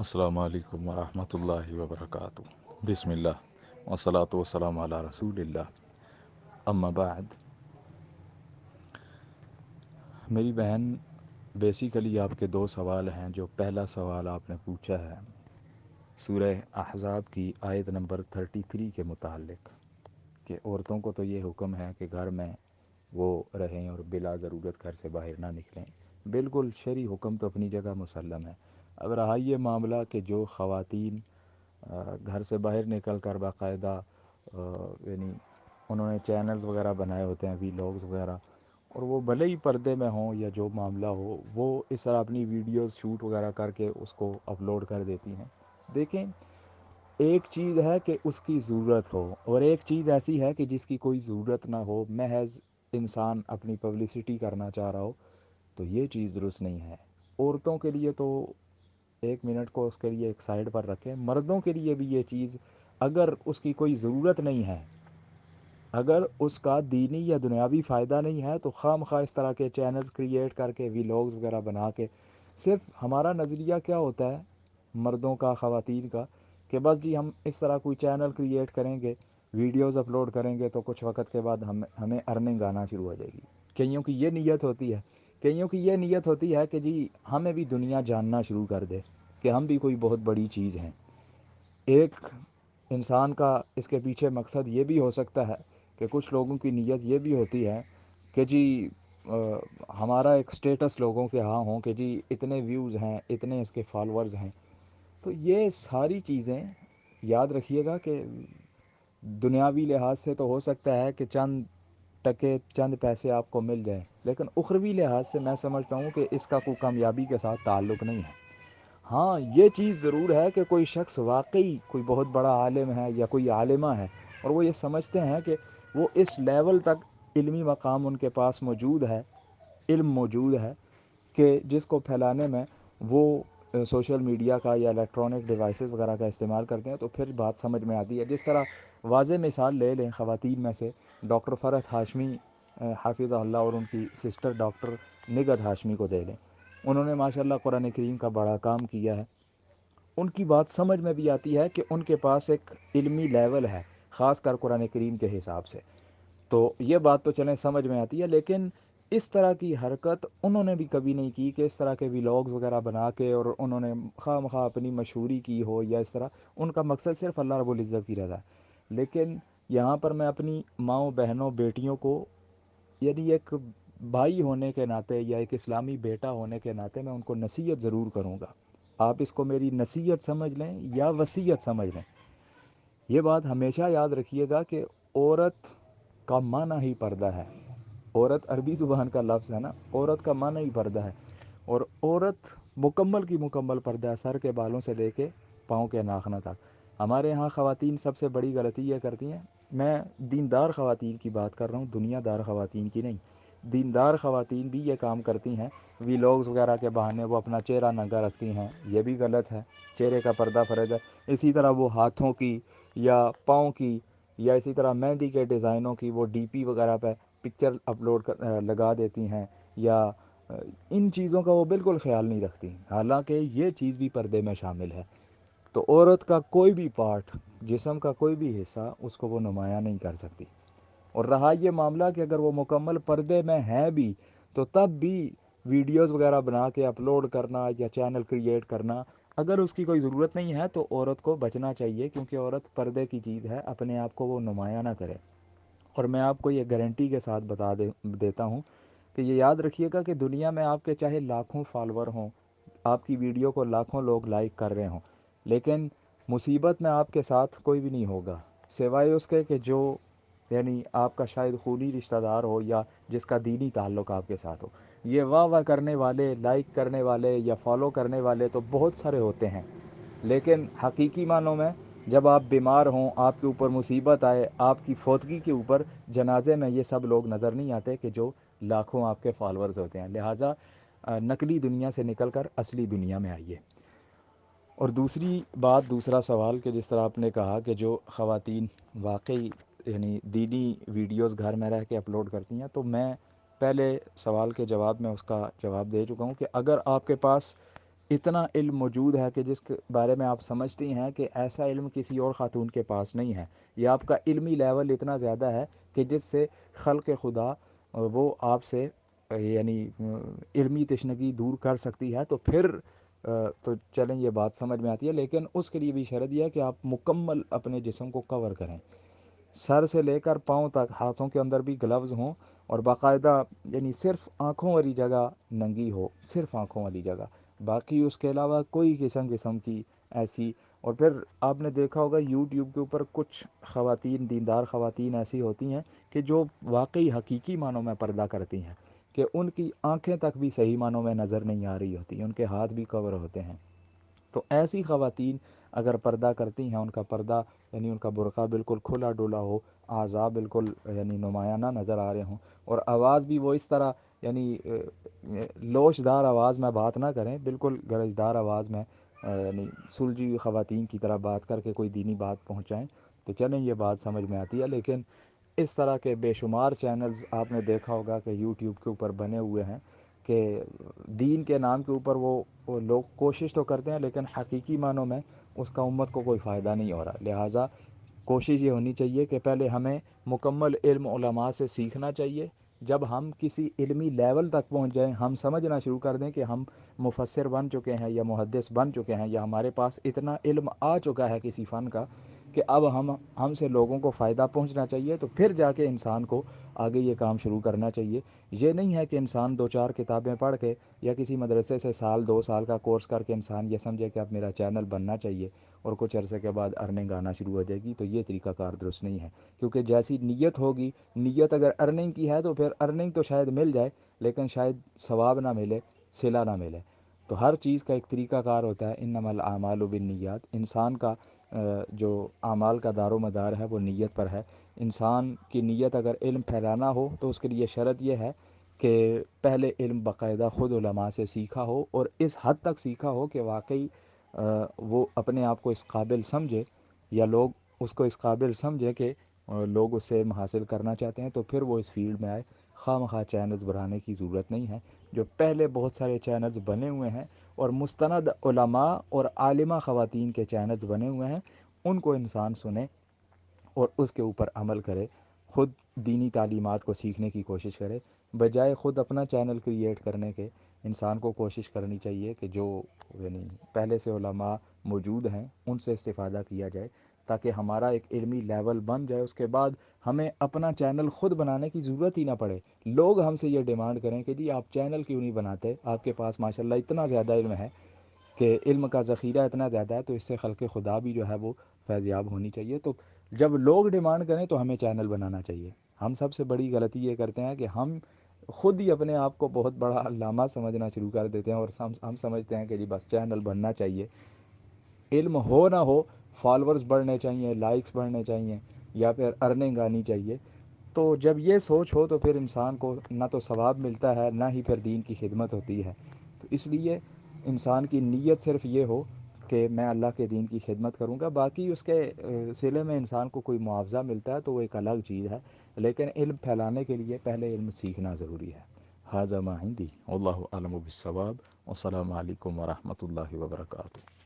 السلام علیکم ورحمۃ اللہ وبرکاتہ۔ بسم اللہ والصلاۃ والسلام علی رسول اللہ، اما بعد۔ میری بہن، بیسیکلی آپ کے دو سوال ہیں۔ جو پہلا سوال آپ نے پوچھا ہے سورہ احزاب کی آیت نمبر 33 کے متعلق، کہ عورتوں کو تو یہ حکم ہے کہ گھر میں وہ رہیں اور بلا ضرورت گھر سے باہر نہ نکلیں۔ بالکل شرعی حکم تو اپنی جگہ مسلم ہے۔ اب رہا یہ معاملہ کہ جو خواتین گھر سے باہر نکل کر باقاعدہ یعنی انہوں نے چینلز وغیرہ بنائے ہوتے ہیں، ویلاگز وغیرہ، اور وہ بھلے ہی پردے میں ہوں یا جو معاملہ ہو، وہ اس طرح اپنی ویڈیوز شوٹ وغیرہ کر کے اس کو اپلوڈ کر دیتی ہیں۔ دیکھیں، ایک چیز ہے کہ اس کی ضرورت ہو، اور ایک چیز ایسی ہے کہ جس کی کوئی ضرورت نہ ہو، محض انسان اپنی پبلسٹی کرنا چاہ رہا ہو، تو یہ چیز درست نہیں ہے۔ عورتوں کے لیے تو ایک منٹ کو اس کے لیے ایک سائڈ پر رکھیں، مردوں کے لیے بھی یہ چیز اگر اس کی کوئی ضرورت نہیں ہے، اگر اس کا دینی یا دنیاوی فائدہ نہیں ہے، تو خواہ مخواہ اس طرح کے چینلز کریٹ کر کے ویلاگز وغیرہ بنا کے، صرف ہمارا نظریہ کیا ہوتا ہے مردوں کا، خواتین کا، کہ بس جی ہم اس طرح کوئی چینل کریٹ کریں گے، ویڈیوز اپلوڈ کریں گے، تو کچھ وقت کے بعد ہمیں ارننگ آنا شروع ہو جائے گی۔ کئیوں کی یہ نیت ہوتی ہے، کئیوں کی یہ نیت ہوتی ہے کہ جی ہمیں بھی دنیا جاننا شروع کر دے کہ ہم بھی کوئی بہت بڑی چیز ہیں۔ ایک انسان کا اس کے پیچھے مقصد یہ بھی ہو سکتا ہے کہ کچھ لوگوں کی نیت یہ بھی ہوتی ہے کہ جی ہمارا ایک سٹیٹس لوگوں کے ہاں ہوں کہ جی اتنے ویوز ہیں، اتنے اس کے فالورز ہیں۔ تو یہ ساری چیزیں یاد رکھیے گا کہ دنیاوی لحاظ سے تو ہو سکتا ہے کہ چند ٹکے، چند پیسے آپ کو مل جائیں، لیکن اخروی لحاظ سے میں سمجھتا ہوں کہ اس کا کوئی کامیابی کے ساتھ تعلق نہیں ہے۔ ہاں، یہ چیز ضرور ہے کہ کوئی شخص واقعی کوئی بہت بڑا عالم ہے یا کوئی عالمہ ہے، اور وہ یہ سمجھتے ہیں کہ وہ اس لیول تک علمی مقام ان کے پاس موجود ہے، علم موجود ہے، کہ جس کو پھیلانے میں وہ سوشل میڈیا کا یا الیکٹرانک ڈیوائسز وغیرہ کا استعمال کرتے ہیں، تو پھر بات سمجھ میں آتی ہے۔ جس طرح واضح مثال لے لیں خواتین میں سے، ڈاکٹر فرحت ہاشمی حافظہ اللہ اور ان کی سسٹر ڈاکٹر نگہت ہاشمی کو دے لیں۔ انہوں نے ماشاءاللہ قرآن کریم کا بڑا کام کیا ہے۔ ان کی بات سمجھ میں بھی آتی ہے کہ ان کے پاس ایک علمی لیول ہے، خاص کر قرآن کریم کے حساب سے۔ تو یہ بات تو چلیں سمجھ میں آتی ہے، لیکن اس طرح کی حرکت انہوں نے بھی کبھی نہیں کی کہ اس طرح کے ویلاگز وغیرہ بنا کے اور انہوں نے خواہ مخواہ اپنی مشہوری کی ہو یا اس طرح۔ ان کا مقصد صرف اللہ رب العزت کی رضا ہے۔ لیکن یہاں پر میں اپنی ماؤں، بہنوں، بیٹیوں کو، یعنی ایک بھائی ہونے کے ناطے یا ایک اسلامی بیٹا ہونے کے ناطے میں ان کو نصیحت ضرور کروں گا۔ آپ اس کو میری نصیحت سمجھ لیں یا وصیت سمجھ لیں، یہ بات ہمیشہ یاد رکھیے گا کہ عورت کا معنی ہی پردہ ہے۔ عورت عربی زبان کا لفظ ہے نا، عورت کا معنی ہی پردہ ہے، اور عورت مکمل کی مکمل پردہ ہے، سر کے بالوں سے لے کے پاؤں کے ناخنوں تک۔ ہمارے ہاں خواتین سب سے بڑی غلطی یہ کرتی ہیں، میں دیندار خواتین کی بات کر رہا ہوں، دنیا دار خواتین کی نہیں۔ دیندار خواتین بھی یہ کام کرتی ہیں، ویلاگز وغیرہ کے بہانے وہ اپنا چہرہ ننگا رکھتی ہیں، یہ بھی غلط ہے۔ چہرے کا پردہ فرض ہے۔ اسی طرح وہ ہاتھوں کی یا پاؤں کی یا اسی طرح مہندی کے ڈیزائنوں کی وہ ڈی پی وغیرہ پہ پکچر اپلوڈ لگا دیتی ہیں، یا ان چیزوں کا وہ بالکل خیال نہیں رکھتی، حالانکہ یہ چیز بھی پردے میں شامل ہے۔ تو عورت کا کوئی بھی پارٹ، جسم کا کوئی بھی حصہ، اس کو وہ نمایاں نہیں کر سکتی۔ اور رہا یہ معاملہ کہ اگر وہ مکمل پردے میں ہے بھی، تو تب بھی ویڈیوز وغیرہ بنا کے اپلوڈ کرنا یا چینل کریٹ کرنا، اگر اس کی کوئی ضرورت نہیں ہے تو عورت کو بچنا چاہیے، کیونکہ عورت پردے کی چیز ہے، اپنے آپ کو وہ نمایاں نہ کرے۔ اور میں آپ کو یہ گارنٹی کے ساتھ دیتا ہوں کہ یہ یاد رکھیے گا کہ دنیا میں آپ کے چاہے لاکھوں فالور ہوں، آپ کی ویڈیو کو لاکھوں لوگ لائک کر رہے ہوں، لیکن مصیبت میں آپ کے ساتھ کوئی بھی نہیں ہوگا سوائے اس کے کہ جو، یعنی آپ کا شاید خونی رشتہ دار ہو یا جس کا دینی تعلق آپ کے ساتھ ہو۔ یہ واہ واہ کرنے والے، لائک کرنے والے یا فالو کرنے والے تو بہت سارے ہوتے ہیں، لیکن حقیقی معنوں میں جب آپ بیمار ہوں، آپ کے اوپر مصیبت آئے، آپ کی فوتگی کے اوپر، جنازے میں یہ سب لوگ نظر نہیں آتے کہ جو لاکھوں آپ کے فالورز ہوتے ہیں۔ لہٰذا نقلی دنیا سے نکل کر اصلی دنیا میں آئیے۔ اور دوسری بات، دوسرا سوال، کہ جس طرح آپ نے کہا کہ جو خواتین واقعی یعنی دینی ویڈیوز گھر میں رہ کے اپلوڈ کرتی ہیں، تو میں پہلے سوال کے جواب میں اس کا جواب دے چکا ہوں کہ اگر آپ کے پاس اتنا علم موجود ہے کہ جس کے بارے میں آپ سمجھتی ہیں کہ ایسا علم کسی اور خاتون کے پاس نہیں ہے. یہ آپ کا علمی لیول اتنا زیادہ ہے کہ جس سے خلق خدا وہ آپ سے یعنی علمی تشنگی دور کر سکتی ہے. تو پھر تو چلیں یہ بات سمجھ میں آتی ہے، لیکن اس کے لیے بھی شرط یہ ہے کہ آپ مکمل اپنے جسم کو کور کریں، سر سے لے کر پاؤں تک، ہاتھوں کے اندر بھی گلوز ہوں، اور باقاعدہ یعنی صرف آنکھوں والی جگہ ننگی ہو، صرف آنکھوں والی جگہ، باقی اس کے علاوہ کوئی قسم کی ایسی. اور پھر آپ نے دیکھا ہوگا یوٹیوب کے اوپر کچھ خواتین، دیندار خواتین ایسی ہوتی ہیں کہ جو واقعی حقیقی معنوں میں پردہ کرتی ہیں، کہ ان کی آنکھیں تک بھی صحیح معنوں میں نظر نہیں آ رہی ہوتی، ان کے ہاتھ بھی کور ہوتے ہیں. تو ایسی خواتین اگر پردہ کرتی ہیں، ان کا پردہ یعنی ان کا برقع بالکل کھلا ڈولا ہو، اعضاء بالکل یعنی نمایاں نہ نظر آ رہے ہوں، اور آواز بھی وہ اس طرح یعنی لوش دار آواز میں بات نہ کریں، بالکل گرجدار آواز میں یعنی سلجھی ہوئی خواتین کی طرح بات کر کے کوئی دینی بات پہنچائیں، تو چلیں یہ بات سمجھ میں آتی ہے. لیکن اس طرح کے بے شمار چینلز آپ نے دیکھا ہوگا کہ یوٹیوب کے اوپر بنے ہوئے ہیں کہ دین کے نام کے اوپر وہ لوگ کوشش تو کرتے ہیں، لیکن حقیقی معنوں میں اس کا امت کو کوئی فائدہ نہیں ہو رہا. لہٰذا کوشش یہ ہونی چاہیے کہ پہلے ہمیں مکمل علم علماء سے سیکھنا چاہیے. جب ہم کسی علمی لیول تک پہنچ جائیں، ہم سمجھنا شروع کر دیں کہ ہم مفسر بن چکے ہیں یا محدث بن چکے ہیں، یا ہمارے پاس اتنا علم آ چکا ہے کسی فن کا کہ اب ہم سے لوگوں کو فائدہ پہنچنا چاہیے، تو پھر جا کے انسان کو آگے یہ کام شروع کرنا چاہیے. یہ نہیں ہے کہ انسان 2-4 کتابیں پڑھ کے یا کسی مدرسے سے 1-2 سال کا کورس کر کے انسان یہ سمجھے کہ اب میرا چینل بننا چاہیے اور کچھ عرصے کے بعد ارننگ آنا شروع ہو جائے گی. تو یہ طریقہ کار درست نہیں ہے، کیونکہ جیسی نیت ہوگی، نیت اگر ارننگ کی ہے تو پھر ارننگ تو شاید مل جائے، لیکن شاید ثواب نہ ملے، صلہ نہ ملے. تو ہر چیز کا ایک طریقہ کار ہوتا ہے. انما الاعمال بالنیات، انسان کا جو اعمال کا دار و مدار ہے وہ نیت پر ہے. انسان کی نیت اگر علم پھیلانا ہو تو اس کے لیے شرط یہ ہے کہ پہلے علم باقاعدہ خود علماء سے سیکھا ہو، اور اس حد تک سیکھا ہو کہ واقعی وہ اپنے آپ کو اس قابل سمجھے، یا لوگ اس کو اس قابل سمجھے کہ لوگ اس سے علم حاصل کرنا چاہتے ہیں، تو پھر وہ اس فیلڈ میں آئے. خواہ مخواہ چینلز بنانے کی ضرورت نہیں ہے. جو پہلے بہت سارے چینلز بنے ہوئے ہیں اور مستند علماء اور عالمہ خواتین کے چینلز بنے ہوئے ہیں، ان کو انسان سنے اور اس کے اوپر عمل کرے، خود دینی تعلیمات کو سیکھنے کی کوشش کرے، بجائے خود اپنا چینل کریٹ کرنے کے. انسان کو کوشش کرنی چاہیے کہ جو یعنی پہلے سے علماء موجود ہیں ان سے استفادہ کیا جائے، تاکہ ہمارا ایک علمی لیول بن جائے. اس کے بعد ہمیں اپنا چینل خود بنانے کی ضرورت ہی نہ پڑے. لوگ ہم سے یہ ڈیمانڈ کریں کہ جی آپ چینل کیوں نہیں بناتے، آپ کے پاس ماشاءاللہ اتنا زیادہ علم ہے، کہ علم کا ذخیرہ اتنا زیادہ ہے، تو اس سے خلق خدا بھی جو ہے وہ فیضیاب ہونی چاہیے. تو جب لوگ ڈیمانڈ کریں تو ہمیں چینل بنانا چاہیے. ہم سب سے بڑی غلطی یہ کرتے ہیں کہ ہم خود ہی اپنے آپ کو بہت بڑا علامہ سمجھنا شروع کر دیتے ہیں، اور ہم سمجھتے ہیں کہ جی بس چینل بننا چاہیے. علم ہو نہ ہو، فالورز بڑھنے چاہیے، لائکس بڑھنے چاہیے، یا پھر ارننگ آنی چاہیے. تو جب یہ سوچ ہو تو پھر انسان کو نہ تو ثواب ملتا ہے، نہ ہی پھر دین کی خدمت ہوتی ہے. تو اس لیے انسان کی نیت صرف یہ ہو کہ میں اللہ کے دین کی خدمت کروں گا. باقی اس کے صلے میں انسان کو کوئی معاوضہ ملتا ہے تو وہ ایک الگ چیز ہے، لیکن علم پھیلانے کے لیے پہلے علم سیکھنا ضروری ہے. ھذا ما عندی واللہ اعلم بالصواب، والسلام علیکم ورحمۃ اللہ وبرکاتہ.